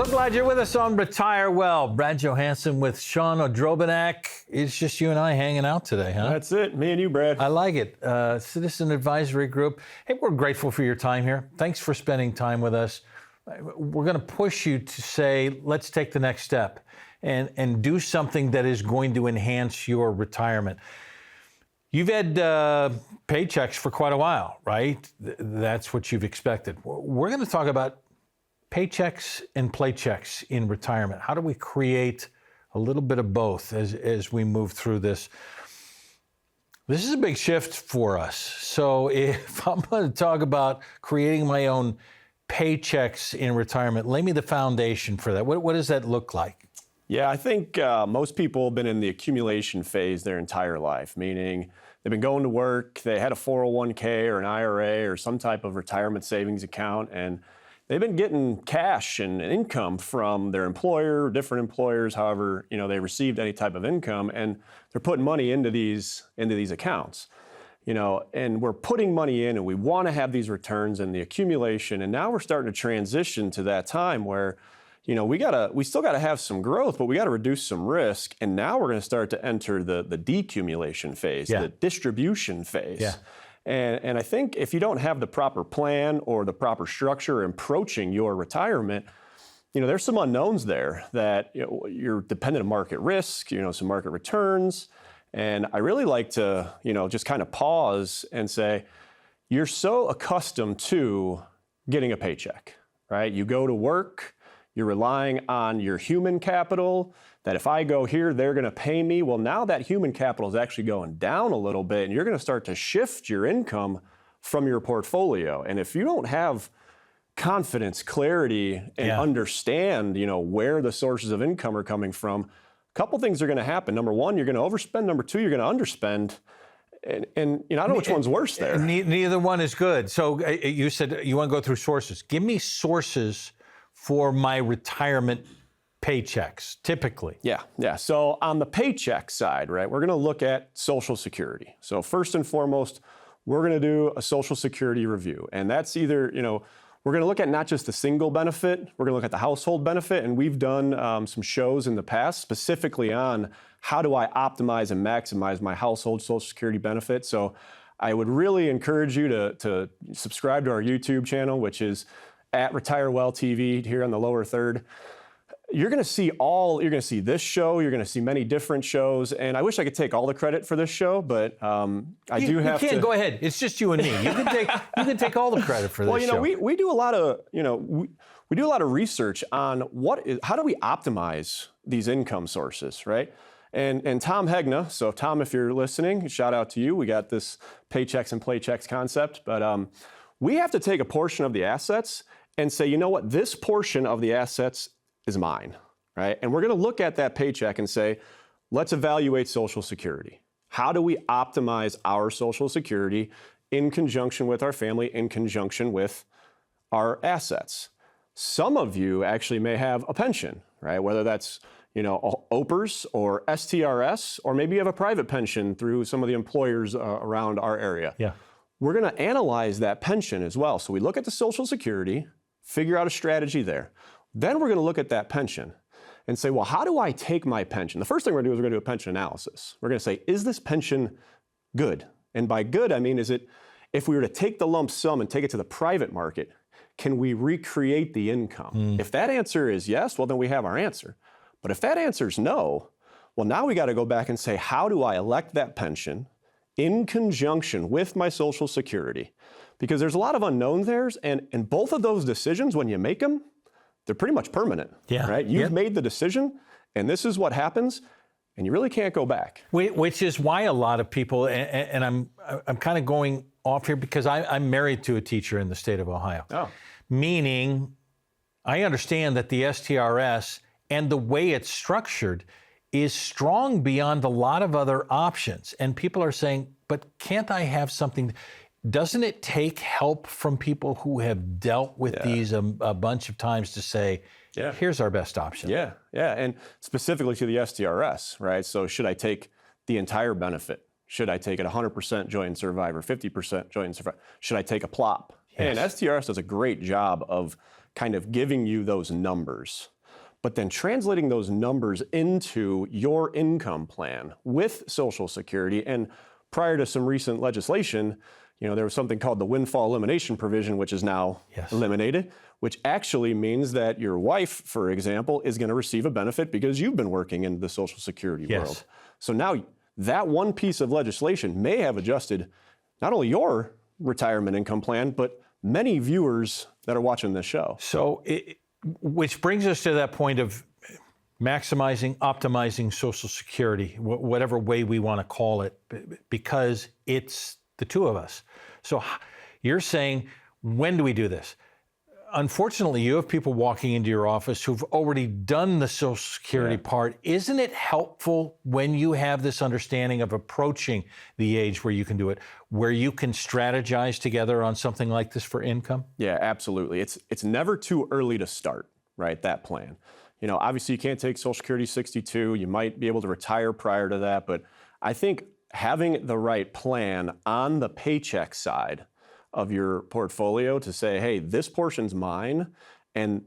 So glad you're with us on Retire Well. Brad Johansson with Sean Odrobanak. It's just you and I hanging out today, huh? That's it. Me and you, Brad. I like it. Citizen Advisory Group. Hey, we're grateful for your time here. Thanks for spending time with us. We're going to push you to say, let's take the next step and do something that is going to enhance your retirement. You've had paychecks for quite a while, right? That's what you've expected. We're going to talk about paychecks and playchecks in retirement. How do we create a little bit of both as we move through this? This is a big shift for us. So if I'm going to talk about creating my own paychecks in retirement, lay me the foundation for that. What does that look like? Yeah, I think most people have been in the accumulation phase their entire life, meaning they've been going to work, they had a 401k or an IRA or some type of retirement savings account, and they've been getting cash and income from their employer, different employers, however, they received any type of income, and they're putting money into these accounts. And we're putting money in and we want to have these returns and the accumulation. And now we're starting to transition to that time where, we still got to have some growth, but we got to reduce some risk. And now we're going to start to enter the decumulation phase, the distribution phase. Yeah. And I think if you don't have the proper plan or the proper structure approaching your retirement, there's some unknowns there that you're dependent on market risk, some market returns. And I really like to, just kind of pause and say, you're so accustomed to getting a paycheck, right? You go to work, you're relying on your human capital, that if I go here, they're going to pay me. Well, now that human capital is actually going down a little bit, and you're going to start to shift your income from your portfolio. And if you don't have confidence, clarity, and understand, where the sources of income are coming from, a couple things are going to happen. Number one, you're going to overspend. Number two, you're going to underspend. And I don't know which one's worse there. Neither one is good. So you said you want to go through sources. Give me sources for my retirement paychecks, typically. Yeah. So on the paycheck side, right, we're going to look at Social Security. So first and foremost, we're going to do a Social Security review. And that's either, we're going to look at not just the single benefit, we're going to look at the household benefit. And we've done some shows in the past specifically on how do I optimize and maximize my household Social Security benefit. So I would really encourage you to subscribe to our YouTube channel, which is at Retire Well TV here on the lower third. You're going to see this show, you're going to see many different shows, and I wish I could take all the credit for this show, but You can't go ahead. It's just you and me. You can take all the credit for this show. We do a lot of, we do a lot of research on how do we optimize these income sources, right? And Tom Hegna, so Tom, if you're listening, shout out to you. We got this paychecks and playchecks concept, but we have to take a portion of the assets and say, you know what, this portion of the assets is mine, right? And we're going to look at that paycheck and say, let's evaluate Social Security. How do we optimize our Social Security in conjunction with our family, in conjunction with our assets? Some of you actually may have a pension, right? Whether that's, OPERS or STRS, or maybe you have a private pension through some of the employers around our area. Yeah. We're going to analyze that pension as well. So we look at the Social Security, figure out a strategy there. Then we're going to look at that pension and say, well, how do I take my pension? The first thing we're going to do is we're going to do a pension analysis. We're going to say, is this pension good? And by good, I mean, if we were to take the lump sum and take it to the private market, can we recreate the income? If that answer is yes, well, then we have our answer. But if that answer is no, well, now we got to go back and say, how do I elect that pension in conjunction with my Social Security? Because there's a lot of unknowns there, and both of those decisions, when you make them, they're pretty much permanent, right? You've made the decision, and this is what happens, and you really can't go back. Which is why a lot of people, and I'm kind of going off here because I'm married to a teacher in the state of Ohio. Oh. Meaning, I understand that the STRS and the way it's structured is strong beyond a lot of other options. And people are saying, but can't I have something? Doesn't it take help from people who have dealt with these a bunch of times to say, here's our best option? Yeah, and specifically to the STRS, right? So should I take the entire benefit? Should I take it 100% joint and survivor, 50% joint and survivor? Should I take a plop? Yes. And STRS does a great job of kind of giving you those numbers, but then translating those numbers into your income plan with Social Security. And prior to some recent legislation, there was something called the windfall elimination provision, which is now eliminated, which actually means that your wife, for example, is going to receive a benefit because you've been working in the Social Security world. So now that one piece of legislation may have adjusted not only your retirement income plan, but many viewers that are watching this show. So, which brings us to that point of maximizing, optimizing Social Security, whatever way we want to call it, because it's the two of us. So you're saying, when do we do this? Unfortunately, you have people walking into your office who've already done the Social Security part. Isn't it helpful when you have this understanding of approaching the age where you can do it, where you can strategize together on something like this for income? Yeah, absolutely. It's never too early to start, right, that plan. Obviously you can't take Social Security 62. You might be able to retire prior to that, but I think having the right plan on the paycheck side of your portfolio to say, hey, this portion's mine. And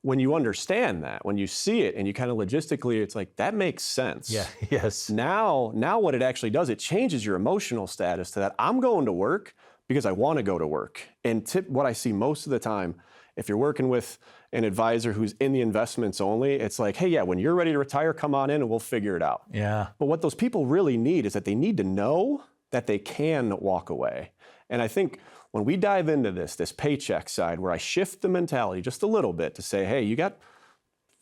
when you understand that, when you see it and you kind of logistically, it's like, that makes sense. Yeah, yes. Now what it actually does, it changes your emotional status to that I'm going to work because I want to go to work. And what I see most of the time, if you're working with an advisor who's in the investments only, it's like, hey, yeah, when you're ready to retire, come on in and we'll figure it out. Yeah. But what those people really need is that they need to know that they can walk away. And I think when we dive into this paycheck side, where I shift the mentality just a little bit to say, hey, you got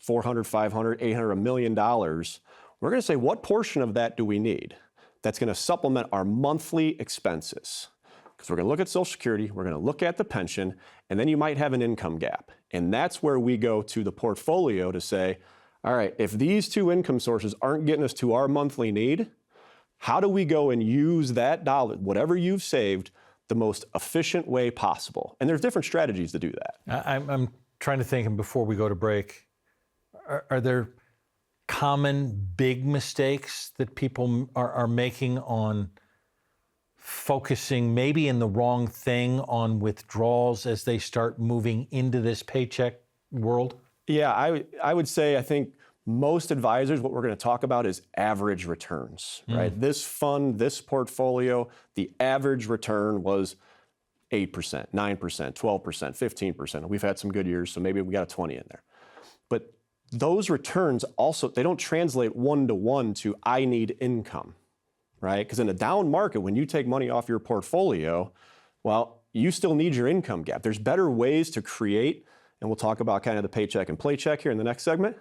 $400, $500, $800, $1 million, we're going to say, what portion of that do we need that's going to supplement our monthly expenses? Because we're going to look at Social Security, we're going to look at the pension, and then you might have an income gap. And that's where we go to the portfolio to say, all right, if these two income sources aren't getting us to our monthly need, how do we go and use that dollar, whatever you've saved, the most efficient way possible? And there's different strategies to do that. I'm trying to think, and before we go to break, are there common big mistakes that people are making on focusing maybe in the wrong thing on withdrawals as they start moving into this paycheck world? Yeah, I would say, I think most advisors, what we're going to talk about is average returns, right? This fund, this portfolio, the average return was 8%, 9%, 12%, 15%. We've had some good years, so maybe we got a 20 in there. But those returns also, they don't translate one-to-one to I need income, right? Because in a down market, when you take money off your portfolio, well, you still need your income gap. There's better ways to create, and we'll talk about kind of the paycheck and playcheck here in the next segment,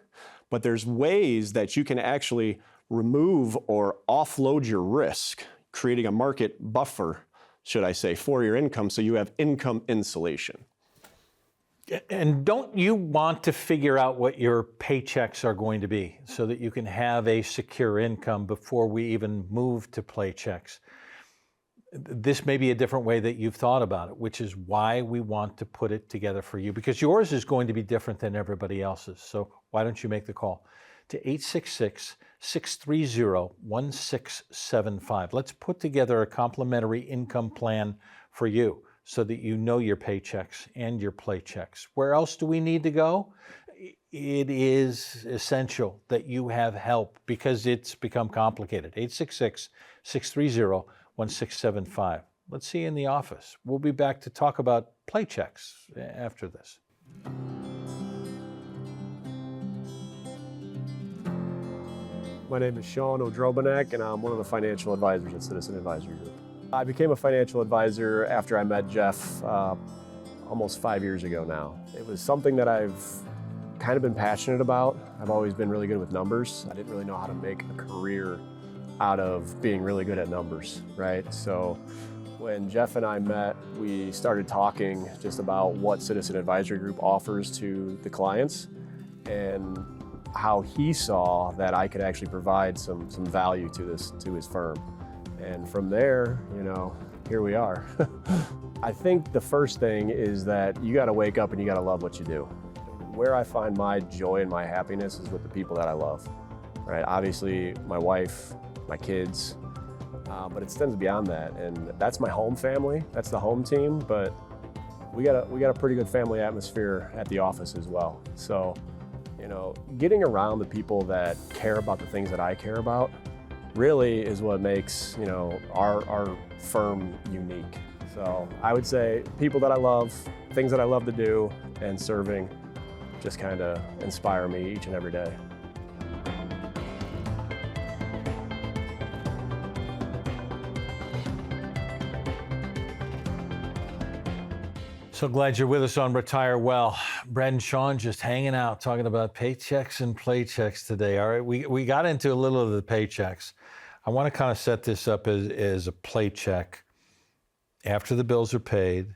but there's ways that you can actually remove or offload your risk, creating a market buffer, should I say, for your income so you have income insulation. And don't you want to figure out what your paychecks are going to be so that you can have a secure income before we even move to playchecks? This may be a different way that you've thought about it, which is why we want to put it together for you, because yours is going to be different than everybody else's. So why don't you make the call to 866-630-1675. Let's put together a complimentary income plan for you so that you know your paychecks and your playchecks. Where else do we need to go? It is essential that you have help because it's become complicated. 866-630-1675. Let's see you in the office. We'll be back to talk about playchecks after this. My name is Sean Odrobanek, and I'm one of the financial advisors at Citizen Advisory Group. I became a financial advisor after I met Jeff almost 5 years ago now. It was something that I've kind of been passionate about. I've always been really good with numbers. I didn't really know how to make a career out of being really good at numbers, right? So when Jeff and I met, we started talking just about what Citizen Advisory Group offers to the clients and how he saw that I could actually provide some value to his firm. And from there, here we are. I think the first thing is that you gotta wake up and you gotta love what you do. Where I find my joy and my happiness is with the people that I love, right? Obviously, my wife, my kids, but it extends beyond that. And that's my home family, that's the home team, but we got a pretty good family atmosphere at the office as well. So, getting around the people that care about the things that I care about really is what makes, our firm unique. So I would say people that I love, things that I love to do, and serving just kind of inspire me each and every day. So glad you're with us on Retire Well. Brad and Sean just hanging out, talking about paychecks and playchecks today. All right, we got into a little of the paychecks. I want to kind of set this up as a playcheck. After the bills are paid,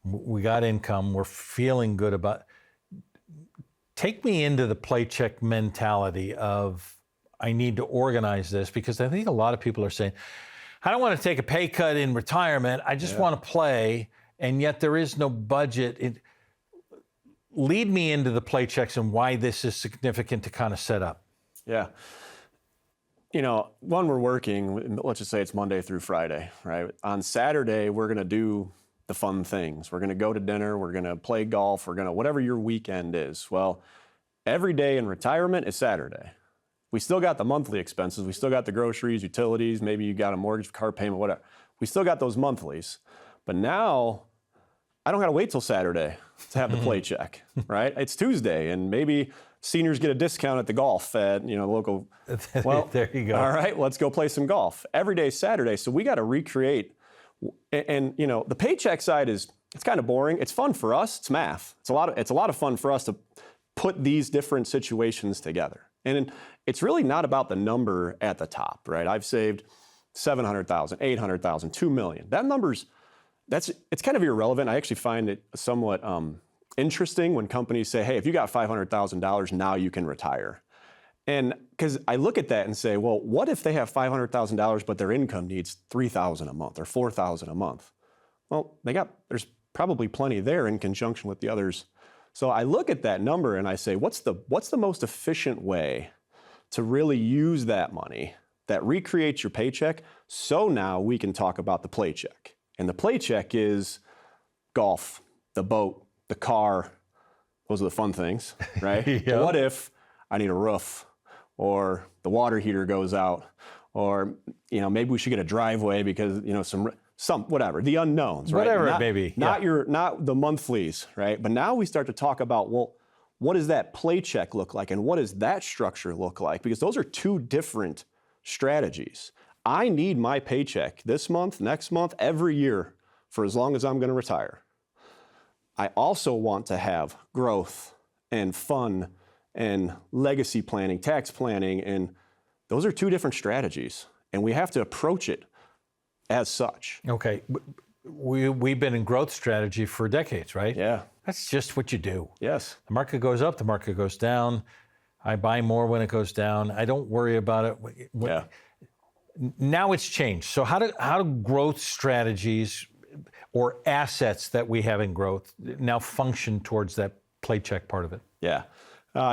we got income, we're feeling good about. Take me into the playcheck mentality of, I need to organize this, because I think a lot of people are saying, I don't want to take a pay cut in retirement, I just want to play. And yet there is no budget. Lead me into the playchecks and why this is significant to kind of set up. Yeah. When we're working, let's just say it's Monday through Friday, right? On Saturday, we're going to do the fun things. We're going to go to dinner. We're going to play golf. We're going to, whatever your weekend is. Well, every day in retirement is Saturday. We still got the monthly expenses. We still got the groceries, utilities. Maybe you got a mortgage, car payment, whatever. We still got those monthlies. But now, I don't got to wait till Saturday to have the playcheck, right? It's Tuesday, and maybe seniors get a discount at the golf at the local. Well, there you go. All right, let's go play some golf. Every day is Saturday, so we got to recreate. And the paycheck side it's kind of boring. It's fun for us. It's math. It's a lot of fun for us to put these different situations together. And it's really not about the number at the top, right? I've saved $700,000, $800,000, $2 million. That number's it's kind of irrelevant. I actually find it somewhat interesting when companies say, hey, if you got $500,000, now you can retire. And because I look at that and say, well, what if they have $500,000, but their income needs $3,000 a month or $4,000 a month? Well, there's probably plenty there in conjunction with the others. So I look at that number and I say, what's the most efficient way to really use that money that recreates your paycheck? So now we can talk about the playcheck. And the playcheck is golf, the boat, the car. Those are the fun things, right? Yep. So what if I need a roof, or the water heater goes out, or maybe we should get a driveway because some whatever, the unknowns, right? Whatever it may be. Not the monthlies, right? But now we start to talk about, well, what does that playcheck look like, and what does that structure look like? Because those are two different strategies. I need my paycheck this month, next month, every year for as long as I'm going to retire. I also want to have growth and fun and legacy planning, tax planning, and those are two different strategies, and we have to approach it as such. Okay. We've been in growth strategy for decades, right? Yeah. That's just what you do. Yes. The market goes up, the market goes down. I buy more when it goes down. I don't worry about it. Yeah. Now it's changed. So how do growth strategies or assets that we have in growth now function towards that playcheck part of it? Yeah.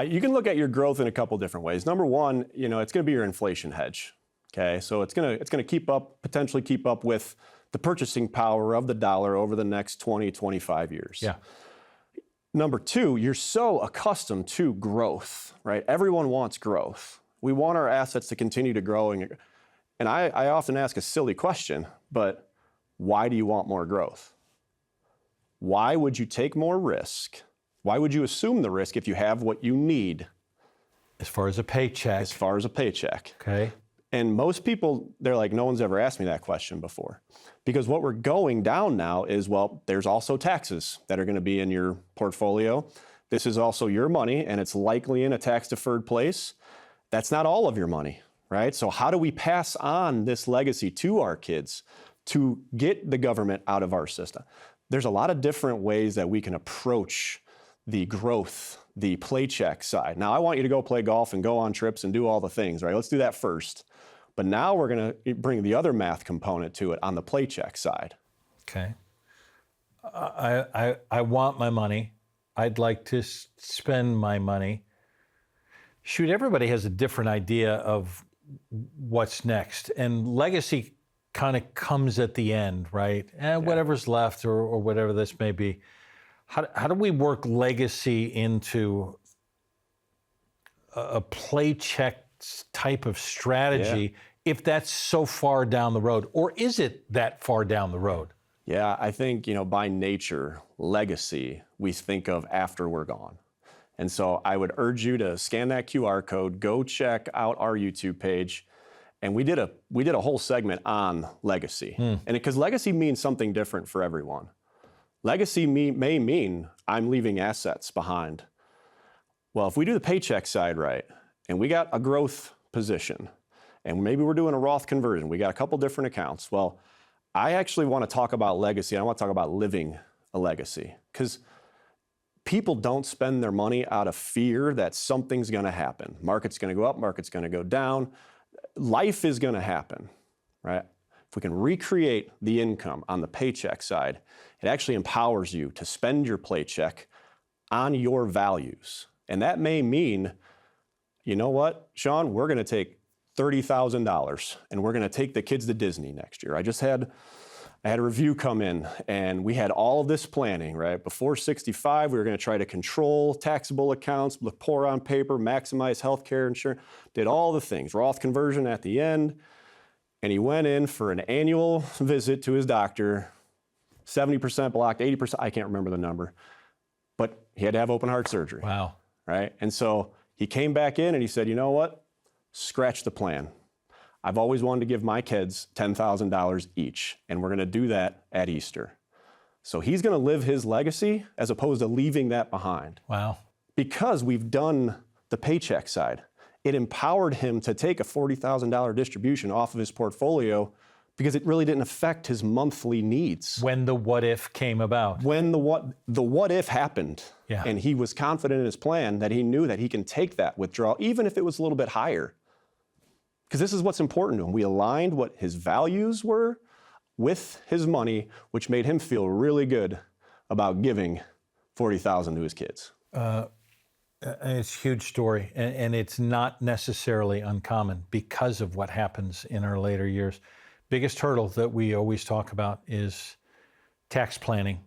You can look at your growth in a couple different ways. Number one, it's going to be your inflation hedge. Okay, so it's going to potentially keep up with the purchasing power of the dollar over the next 20, 25 years. Yeah. Number two, you're so accustomed to growth, right? Everyone wants growth. We want our assets to continue to grow. And I often ask a silly question, but why do you want more growth? Why would you take more risk? Why would you assume the risk if you have what you need? As far as a paycheck. As far as a paycheck. Okay. And most people, they're like, no one's ever asked me that question before. Because what we're going down now is, well, there's also taxes that are going to be in your portfolio. This is also your money, and it's likely in a tax-deferred place. That's not all of your money, right? So how do we pass on this legacy to our kids to get the government out of our system? There's a lot of different ways that we can approach the growth, the playcheck side. Now, I want you to go play golf and go on trips and do all the things, right? Let's do that first. But now we're going to bring the other math component to it on the playcheck side. Okay. I want my money. I'd like to spend my money. Shoot, everybody has a different idea of what's next. And legacy kind of comes at the end, right? And whatever's left or whatever this may be. How do we work legacy into a playcheck type of strategy if that's so far down the road? Or is it that far down the road? Yeah, I think, by nature, legacy, we think of after we're gone. And so I would urge you to scan that QR code, go check out our YouTube page. And we did a whole segment on legacy. And because legacy means something different for everyone. Legacy may mean I'm leaving assets behind. Well, if we do the paycheck side right, and we got a growth position, and maybe we're doing a Roth conversion, we got a couple different accounts. Well, I actually want to talk about legacy. I want to talk about living a legacy, because people don't spend their money out of fear that something's going to happen. Market's going to go up, market's going to go down. Life is going to happen, right? If we can recreate the income on the paycheck side, it actually empowers you to spend your paycheck on your values. And that may mean, you know what, Sean, we're going to take $30,000 and we're going to take the kids to Disney next year. I had a review come in, and we had all of this planning, right? Before 65, we were going to try to control taxable accounts, look poor on paper, maximize healthcare insurance, did all the things, Roth conversion at the end. And he went in for an annual visit to his doctor, 70% blocked, 80%, I can't remember the number, but he had to have open heart surgery. Wow. Right? And so he came back in and he said, you know what? Scratch the plan. I've always wanted to give my kids $10,000 each, and we're going to do that at Easter. So he's going to live his legacy as opposed to leaving that behind. Wow. Because we've done the paycheck side. It empowered him to take a $40,000 distribution off of his portfolio because it really didn't affect his monthly needs. When the what if came about. When the what if happened, Yeah. and he was confident in his plan that he knew that he can take that withdrawal, even if it was a little bit higher. Because this is what's important to him. We aligned what his values were with his money, which made him feel really good about giving $40,000 to his kids. It's a huge story, and it's not necessarily uncommon because of what happens in our later years. Biggest hurdle that we always talk about is tax planning.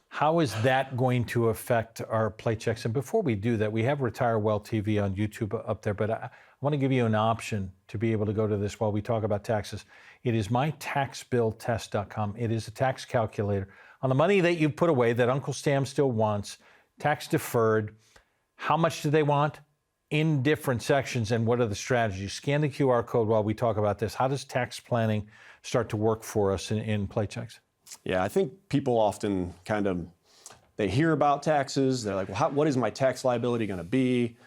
How is that going to affect our paychecks? And before we do that, we have Retire Well TV on YouTube up there, but I want to give you an option to be able to go to this while we talk about taxes. It is mytaxbilltest.com. It is a tax calculator on the money that you put away that Uncle Sam still wants, tax deferred. How much do they want in different sections, and what are the strategies? Scan the QR code while we talk about this. How does tax planning start to work for us in paychecks? Yeah, I think people often they hear about taxes. They're like, well, what is my tax liability going to be?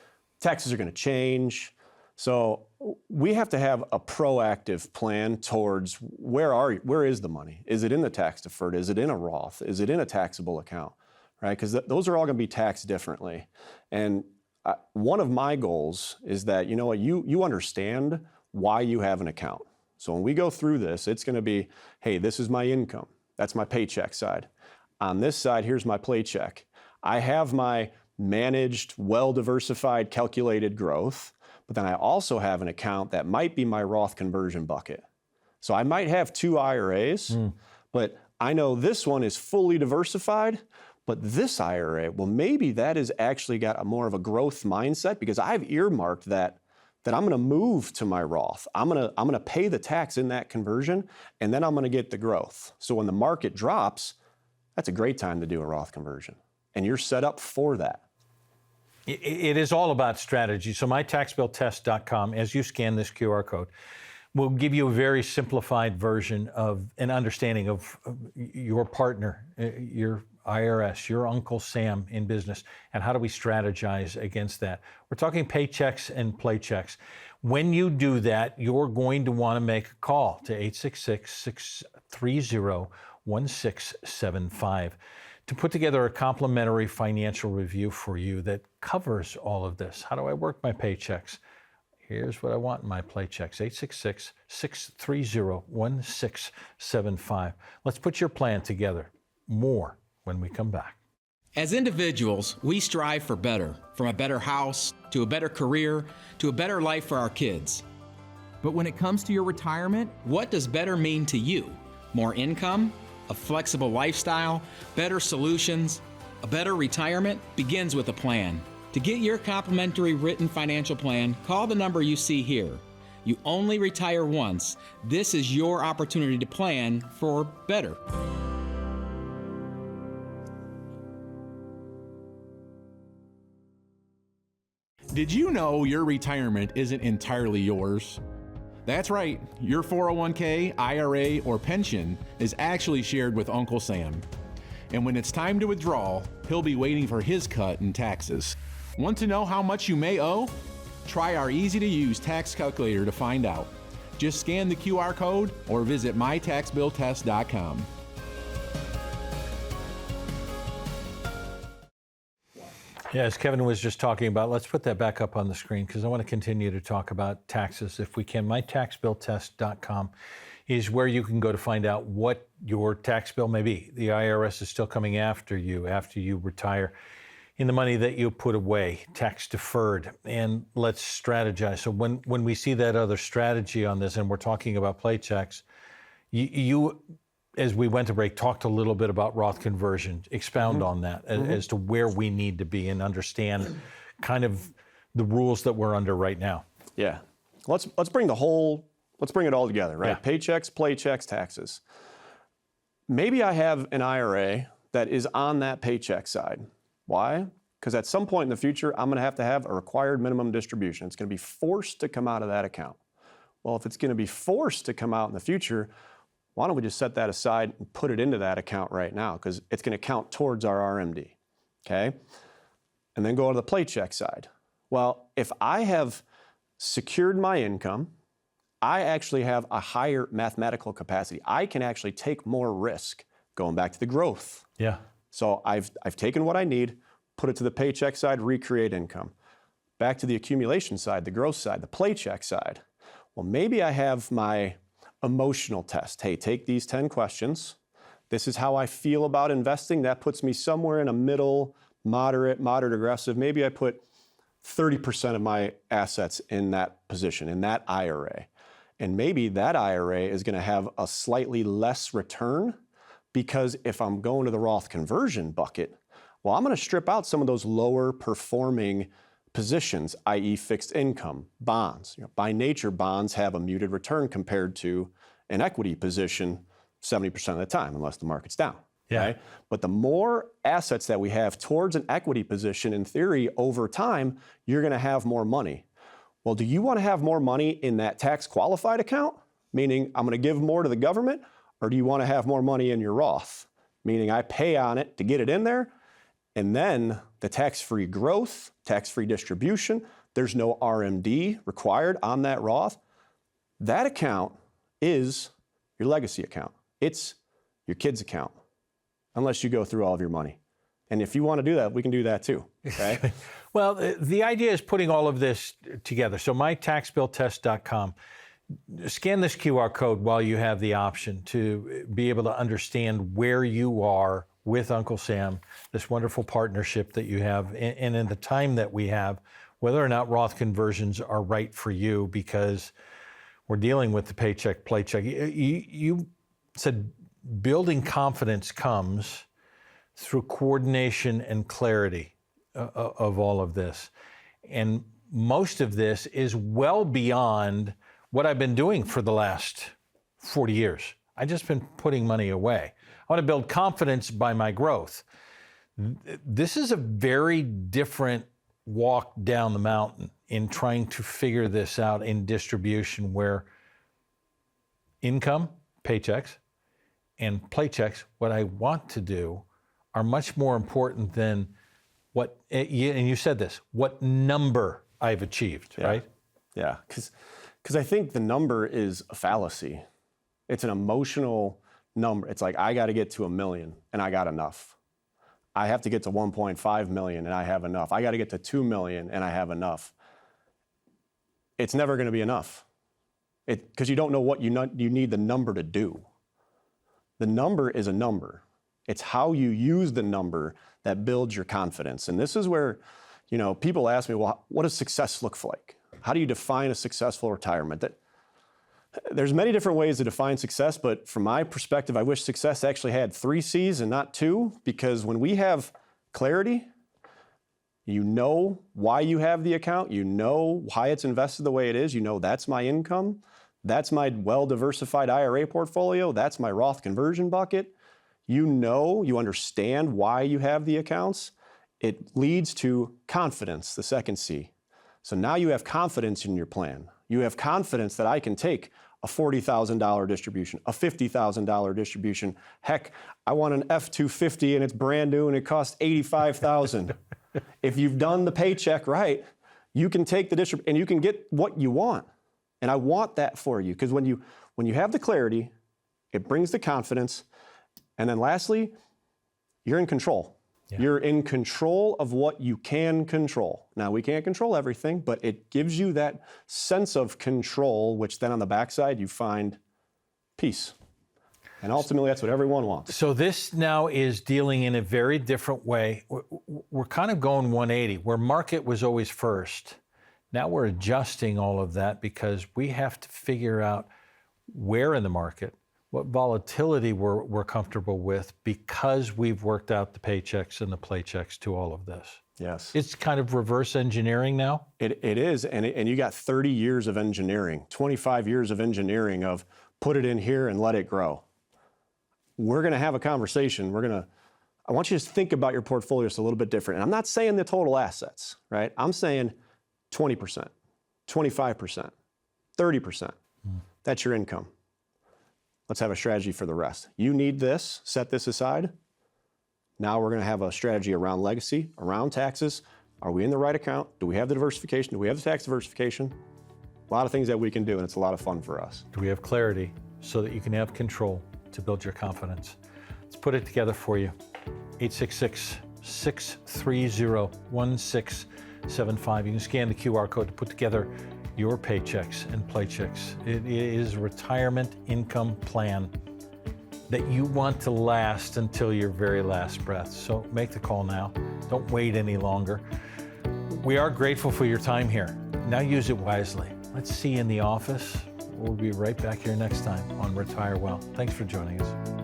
Taxes are going to change. So we have to have a proactive plan towards where is the money? Is it in the tax deferred? Is it in a Roth? Is it in a taxable account? Right? Because those are all going to be taxed differently. And one of my goals is that, you know what, you understand why you have an account. So when we go through this, it's going to be, hey, this is my income. That's my paycheck side. On this side, here's my paycheck. I have my managed, well-diversified, calculated growth, but then I also have an account that might be my Roth conversion bucket. So I might have two IRAs, but I know this one is fully diversified, but this IRA, well, maybe that has actually got more of a growth mindset because I've earmarked that I'm going to move to my Roth. I'm going to pay the tax in that conversion, and then I'm going to get the growth. So when the market drops, that's a great time to do a Roth conversion, and you're set up for that. It is all about strategy. So mytaxbilltest.com, as you scan this QR code, will give you a very simplified version of an understanding of your partner, your IRS, your Uncle Sam in business, and how do we strategize against that? We're talking paychecks and playchecks. When you do that, you're going to want to make a call to 866-630-1675 to put together a complimentary financial review for you that covers all of this. How do I work my paychecks? Here's what I want in my paychecks, 866-630-1675. Let's put your plan together. More when we come back. As individuals, we strive for better, from a better house to a better career to a better life for our kids. But when it comes to your retirement, what does better mean to you? More income? A flexible lifestyle? Better solutions? A better retirement begins with a plan. To get your complimentary written financial plan, call the number you see here. You only retire once. This is your opportunity to plan for better. Did you know your retirement isn't entirely yours? That's right, your 401k, IRA, or pension is actually shared with Uncle Sam. And when it's time to withdraw, he'll be waiting for his cut in taxes. Want to know how much you may owe? Try our easy-to-use tax calculator to find out. Just scan the QR code or visit mytaxbilltest.com. Yeah, as Kevin was just talking about, let's put that back up on the screen because I want to continue to talk about taxes if we can. Mytaxbilltest.com is where you can go to find out what your tax bill may be. The IRS is still coming after you retire in the money that you put away, tax deferred, and let's strategize. So when we see that other strategy on this, and we're talking about play checks, you as we went to break, talked a little bit about Roth conversion. Expound on that as to where we need to be and understand kind of the rules that we're under right now. Yeah, let's bring it all together, right? Yeah. Paychecks, play checks, taxes. Maybe I have an IRA that is on that paycheck side. Why? Because at some point in the future, I'm going to have a required minimum distribution. It's going to be forced to come out of that account. Well, if it's going to be forced to come out in the future, why don't we just set that aside and put it into that account right now? Because it's going to count towards our RMD, okay? And then go to the play check side. Well, if I have secured my income, I actually have a higher mathematical capacity. I can actually take more risk, going back to the growth. Yeah. So I've taken what I need, put it to the paycheck side, recreate income. Back to the accumulation side, the growth side, the play check side. Well, maybe I have my emotional test. Hey, take these 10 questions. This is how I feel about investing. That puts me somewhere in a middle, moderate aggressive. Maybe I put 30% of my assets in that position, in that IRA. And maybe that IRA is going to have a slightly less return because if I'm going to the Roth conversion bucket, well, I'm going to strip out some of those lower performing positions, i.e. fixed income, bonds. By nature, bonds have a muted return compared to an equity position 70% of the time, unless the market's down. Yeah. Okay? But the more assets that we have towards an equity position, in theory, over time, you're going to have more money. Well, do you want to have more money in that tax qualified account, meaning I'm going to give more to the government, or do you want to have more money in your Roth, meaning I pay on it to get it in there, and then the tax-free growth, tax-free distribution, there's no RMD required on that Roth. That account is your legacy account. It's your kid's account, unless you go through all of your money. And if you want to do that, we can do that too, okay? Well, the idea is putting all of this together. So mytaxbilltest.com. Scan this QR code while you have the option to be able to understand where you are with Uncle Sam, this wonderful partnership that you have, and in the time that we have, whether or not Roth conversions are right for you, because we're dealing with the paycheck, playcheck. You said building confidence comes through coordination and clarity of all of this. And most of this is well beyond what I've been doing for the last 40 years. I've just been putting money away. I want to build confidence by my growth. This is a very different walk down the mountain in trying to figure this out in distribution, where income, paychecks, and playchecks, what I want to do, are much more important than what, and you said this, what number I've achieved, right? Yeah, because I think the number is a fallacy. It's an emotional number. It's like, I got to get to 1 million and I got enough. I have to get to 1.5 million and I have enough. I got to get to 2 million and I have enough. It's never going to be enough, because you don't know what you need the number to do. The number is a number. It's how you use the number that builds your confidence. And this is where, people ask me, well, what does success look like? How do you define a successful retirement? There's many different ways to define success, but from my perspective, I wish success actually had 3 C's and not 2, because when we have clarity, you know why you have the account, you know why it's invested the way it is, you know that's my income, that's my well-diversified IRA portfolio, that's my Roth conversion bucket. You understand why you have the accounts. It leads to confidence, the second C. So now you have confidence in your plan. You have confidence that I can take a $40,000 distribution, a $50,000 distribution. Heck, I want an F-250 and it's brand new and it costs $85,000. If you've done the paycheck right, you can take the distribution and you can get what you want. And I want that for you, because when you have the clarity, it brings the confidence. And then lastly, you're in control. Yeah. You're in control of what you can control. Now, we can't control everything, but it gives you that sense of control, which then on the backside, you find peace. And ultimately, that's what everyone wants. So this now is dealing in a very different way. We're kind of going 180, where market was always first. Now we're adjusting all of that because we have to figure out where in the market, what volatility we're comfortable with, because we've worked out the paychecks and the playchecks to all of this. Yes. It's kind of reverse engineering now? It is, and you got 30 years of engineering, 25 years of engineering of put it in here and let it grow. We're gonna have a conversation. I want you to think about your portfolio just a little bit different. And I'm not saying the total assets, right? I'm saying 20%, 25%, 30%. That's your income. Let's have a strategy for the rest. You need this, set this aside. Now we're gonna have a strategy around legacy, around taxes. Are we in the right account? Do we have the diversification? Do we have the tax diversification? A lot of things that we can do, and it's a lot of fun for us. Do we have clarity so that you can have control to build your confidence? Let's put it together for you. 866-630-1675. You can scan the QR code to put together your paychecks and playchecks. It is a retirement income plan that you want to last until your very last breath. So make the call now. Don't wait any longer. We are grateful for your time here. Now use it wisely. Let's see you in the office. We'll be right back here next time on Retire Well. Thanks for joining us.